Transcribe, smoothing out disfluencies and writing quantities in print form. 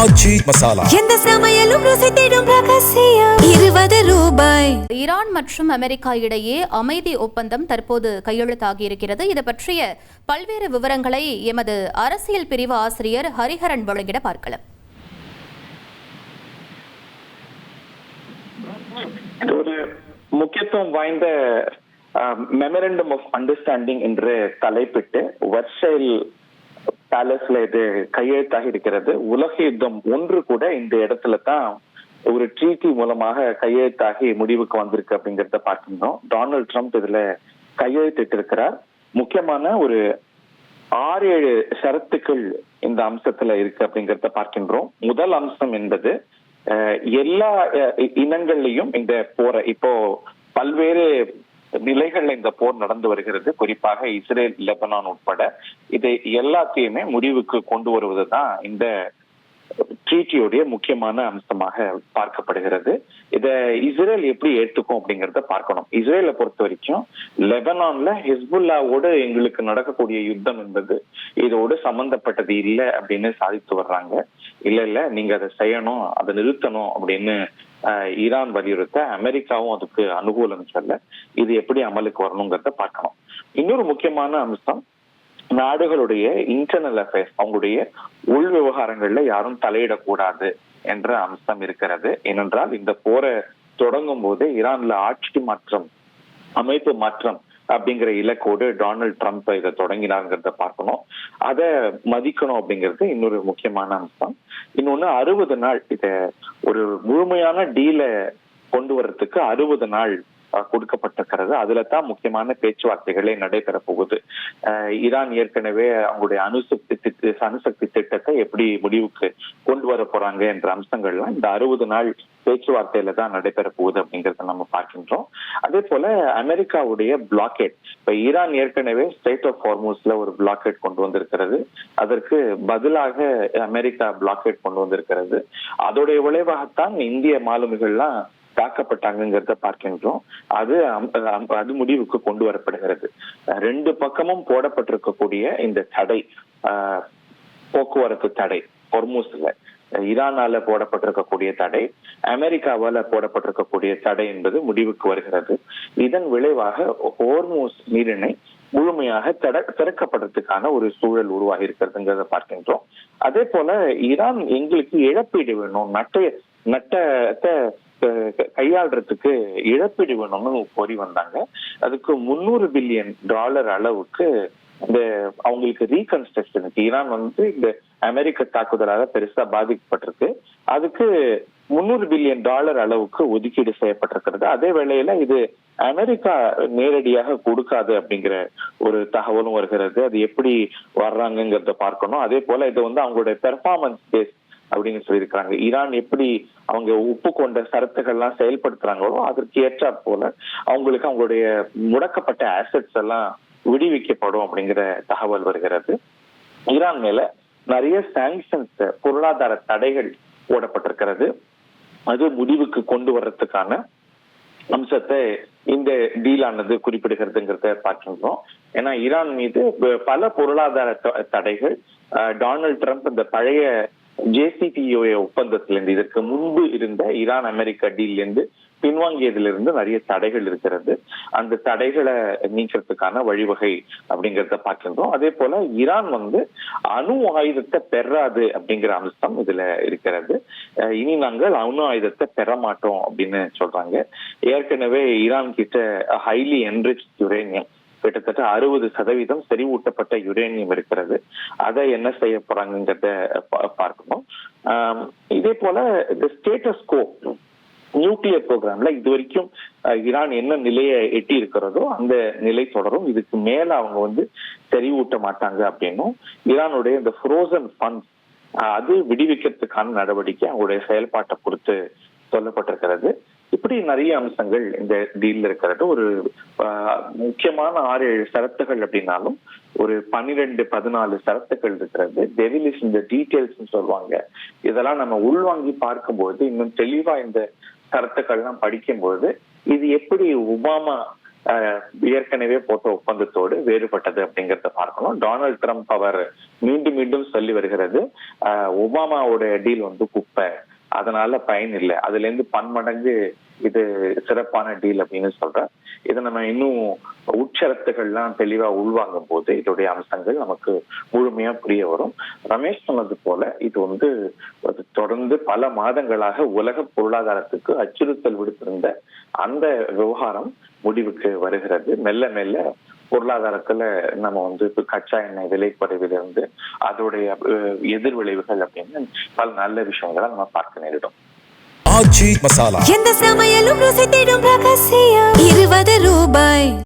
ஆச்சி மசாலா. எந்த சமையலும் ருசி தேடும் ரகசியம். 20 ரூபாய். ஈரான் மற்றும் அமெரிக்கா இடையே அமைதி ஒப்பந்தம் தற்போது கையெழுத்தாகி இருக்கிறது. இது பற்றிய பல்வேறு விவரங்களை எமது அரசியல் பிரிவு ஆசிரியர் ஹரிஹரன் வழங்கிட பார்க்கலாம். ஒரு முக்கியத்துவம் வாய்ந்த மெமரண்டம் ஆஃப் அண்டர்ஸ்டாண்டிங் என்று தலைப்பிட்டு வர்சைல் பேலஸ்ல இது கையெழுத்தாக இருக்கிறது. உலக யுத்தம் 1 கூட இந்த இடத்துல தான் ஒரு ட்ரீட்டி மூலமாக கையெழுத்தாகி முடிவுக்கு வந்திருக்கு அப்படிங்கறத பார்க்கின்றோம். டொனால்ட் ட்ரம்ப் இதுல கையெழுத்திட்டு இருக்கிறார். முக்கியமான ஒரு 6-7 ஷரத்துக்கள் இந்த அம்சத்துல இருக்கு அப்படிங்கறத பார்க்கின்றோம். முதல் அம்சம் என்பது எல்லா இனங்கள்லயும் இந்த போரை இப்போ பல்வேறு நிலைகள்ல இந்த போர் நடந்து வருகிறது. குறிப்பாக இஸ்ரேல், லெபனான் உட்பட இதை எல்லாத்தையுமே முடிவுக்கு கொண்டு வருவதுதான் இந்த ட்ரீட்டியோடைய முக்கியமான அம்சமாக பார்க்கப்படுகிறது. இத இஸ்ரேல் எப்படி ஏற்றுக்கும் அப்படிங்கறத பார்க்கணும். இஸ்ரேலை பொறுத்த வரைக்கும் லெபனான்ல ஹிஸ்புல்லாவோடு எங்களுக்கு நடக்கக்கூடிய யுத்தம் என்பது இதோடு சம்பந்தப்பட்டது இல்லை அப்படின்னு சாதித்து வர்றாங்க. இல்ல நீங்க அதை செய்யணும், அதை நிறுத்தணும் அப்படின்னு ஈரான் வலியுறுத்த அமெரிக்காவும் அதுக்கு அனுகூலம் சொல்ல இது எப்படி அமலுக்கு வரணுங்கிறத பார்க்கணும். இன்னொரு முக்கியமான அம்சம் நாடுகளுடைய இன்டர்னல் அஃபேர்ஸ், அவங்களுடைய உள் விவகாரங்கள்ல யாரும் தலையிடக்கூடாது என்ற அம்சம் இருக்கிறது. ஏனென்றால் இந்த போரை தொடங்கும் போது ஈரான்ல ஆட்சி மாற்றம், அமைப்பு மாற்றம் அப்படிங்கிற இலக்கோடு டொனால்ட் ட்ரம்ப் இதை தொடங்கினாங்கிறத பார்க்கணும். அதை மதிக்கணும் அப்படிங்கிறது இன்னொரு முக்கியமான அம்சம். இன்னொன்னு 60 நாள் இத ஒரு முழுமையான டீல கொண்டு வர்றதுக்கு 60 நாள் கொடுக்கப்பட்டிருக்கிறது. அதுல தான் முக்கியமான பேச்சுவார்த்தைகளே நடைபெற போகுது. ஈரான் ஏற்கனவே அவங்களுடைய அணுசக்தி திட்டத்தை எப்படி முடிவுக்கு கொண்டு வர போறாங்க என்ற அம்சங்கள்லாம் இந்த 60 நாள் பேச்சுவார்த்தையில தான் நடைபெற போகுது அப்படிங்கறத நம்ம பார்க்கின்றோம். அதே போல அமெரிக்காவுடைய பிளாக்கெட், இப்ப ஈரான் ஏற்கனவே ஸ்ட்ரெய்ட் ஆஃப் ஹார்முஸ்ல ஒரு பிளாக்கெட் கொண்டு வந்திருக்கிறது. அதற்கு பதிலாக அமெரிக்கா பிளாக்கெட் கொண்டு வந்திருக்கிறது. அதோடைய விளைவாகத்தான் இந்திய மாலுமிகள்லாம் தாக்கப்பட்டாங்கிறத பார்க்கின்றோம். அது முடிவுக்கு கொண்டு வரப்படுகிறது. 2 பக்கமும் போடப்பட்டிருக்கக்கூடிய இந்த தடை, போக்குவரத்து தடை, ஹொர்முஸ்ல ஈரானால போடப்பட்டிருக்கக்கூடிய தடை, அமெரிக்காவால போடப்பட்டிருக்கக்கூடிய தடை என்பது முடிவுக்கு வருகிறது. இதன் விளைவாக ஹோர்முஸ் நீரிணை முழுமையாக திறக்கப்படுறதுக்கான ஒரு சூழல் உருவாகி இருக்கிறதுங்கிறத பார்க்கின்றோம். அதே போல ஈரான் எங்களுக்கு இழப்பீடு வேணும், நட்டத்தை கையாளுறதுக்கு இழப்பீடு வேணும்னு கோரி வந்தாங்க. அதுக்கு $300 பில்லியன் அளவுக்கு இந்த அவங்களுக்கு ரீகன்ஸ்ட்ரக்ஷனுக்கு, ஈரான் இந்த அமெரிக்க தாக்குதலாக பெருசா பாதிக்கப்பட்டிருக்கு, அதுக்கு $300 பில்லியன் அளவுக்கு ஒதுக்கீடு செய்யப்பட்டிருக்கிறது. அதே வேளையில இது அமெரிக்கா நேரடியாக கொடுக்காது அப்படிங்கிற ஒரு தகவலும் வருகிறது. அது எப்படி வர்றாங்கிறத பார்க்கணும். அதே போல இது அவங்களுடைய பெர்ஃபார்மன்ஸ் பேஸ் அப்படின்னு சொல்லியிருக்காங்க. ஈரான் எப்படி அவங்க ஒப்புக்கொண்ட சரத்துகள்லாம் செயல்படுத்துறாங்களோ அதற்கு ஏற்றா போல அவங்களுக்கு அவங்களுடைய முடக்கப்பட்ட ஆசெட்ஸ் எல்லாம் விடுவிக்கப்படும் அப்படிங்கிற தகவல் வருகிறது. ஈரான் மேல நிறைய சாங்ஷன்ஸ், பொருளாதார தடைகள் போடப்பட்டிருக்கிறது. அது முடிவுக்கு கொண்டு வர்றதுக்கான அம்சத்தை இந்த டீலானது குறிப்பிடுகிறதுங்கிறத பார்க்கின்றோம். ஏன்னா ஈரான் மீது பல பொருளாதார தடைகள் டொனால்ட் ட்ரம்ப் இந்த பழைய JCPOA ஒப்பந்தத்திலிருந்து, இதற்கு முன்பு இருந்த ஈரான் அமெரிக்கா டீல் இருந்து பின்வாங்கியதிலிருந்து நிறைய தடைகள் இருக்கிறது. அந்த தடைகளை நீக்கிறதுக்கான வழிவகை அப்படிங்கிறத பார்க்கின்றோம். அதே போல ஈரான் அணு ஆயுதத்தை பெறாது அப்படிங்கிற அம்சம் இதுல இருக்கிறது. இனி நாங்கள் அணு ஆயுதத்தை பெற மாட்டோம் அப்படின்னு சொல்றாங்க. ஏற்கனவே ஈரான் கிட்ட ஹைலி என்ரிச் யுரேனியம், கிட்டத்தட்ட 60% செறிவூட்டப்பட்ட யுரேனியம் இருக்கிறது. அதை என்ன செய்ய போறாங்கிறத பார்க்கணும். இதே போல இந்த ஸ்டேட்டஸ் கோ நியூக்ளியர் ப்ரோக்ராம்ல இது வரைக்கும் ஈரான் என்ன நிலையை எட்டி இருக்கிறதோ அந்த நிலை தொடரும். இதுக்கு மேல அவங்க செறிவூட்ட மாட்டாங்க அப்படின்னும், ஈரானுடைய இந்த ஃப்ரோசன் ஃபண்ட்ஸ் அது விடுவிக்கிறதுக்கான நடவடிக்கை அவங்களுடைய செயல்பாட்டை பொறுத்து சொல்லப்பட்டிருக்கிறது. இப்படி நிறைய அம்சங்கள் இந்த டீல்ல இருக்கிறது. ஒரு முக்கியமான 6-7 ஷரத்துகள் அப்படின்னாலும் ஒரு 12-14 ஷரத்துகள் இருக்கிறது. டெவிலிஷ் இந்த டீட்டெயில்ஸ் சொல்லுவாங்க. இதெல்லாம் நம்ம உள்வாங்கி பார்க்கும்போது இன்னும் தெளிவா இந்த ஷரத்துக்கள்லாம் படிக்கும்போது இது எப்படி ஒபாமா ஏற்கனவே போட்ட ஒப்பந்தத்தோடு வேறுபட்டது அப்படிங்கறத பார்க்கணும். டொனால்ட் ட்ரம்ப் அவர் மீண்டும் மீண்டும் சொல்லி வருகிறது, ஒபாமாவோட டீல் வந்து குப்பை, அதனால பயன் இல்லை, அதுல இருந்து பன்மடங்கு இது சிறப்பான டீல் அப்படின்னு சொல்ற. இதை நம்ம இன்னும் உட்சரத்துகள்லாம் தெளிவா உள்வாங்கும் போது இதோடைய அம்சங்கள் நமக்கு முழுமையா புரிய வரும். ரமேஷ் சொன்னது போல இது வந்து தொடர்ந்து பல மாதங்களாக உலக பொருளாதாரத்துக்கு அச்சுறுத்தல் விடுத்திருந்த அந்த விவகாரம் முடிவுக்கு வருகிறது. மெல்ல மெல்ல பொருளாதாரத்துல நம்ம வந்து இப்ப கச்சா எண்ணெய் விலை குறைவிலிருந்து அதோடைய எதிர் விளைவுகள் அப்படின்னு பல நல்ல விஷயங்களை நம்ம பார்க்க நேரிடும். எந்த சமையலும் ருசி தேடும் ரகசியம் 20 ரூபாய்.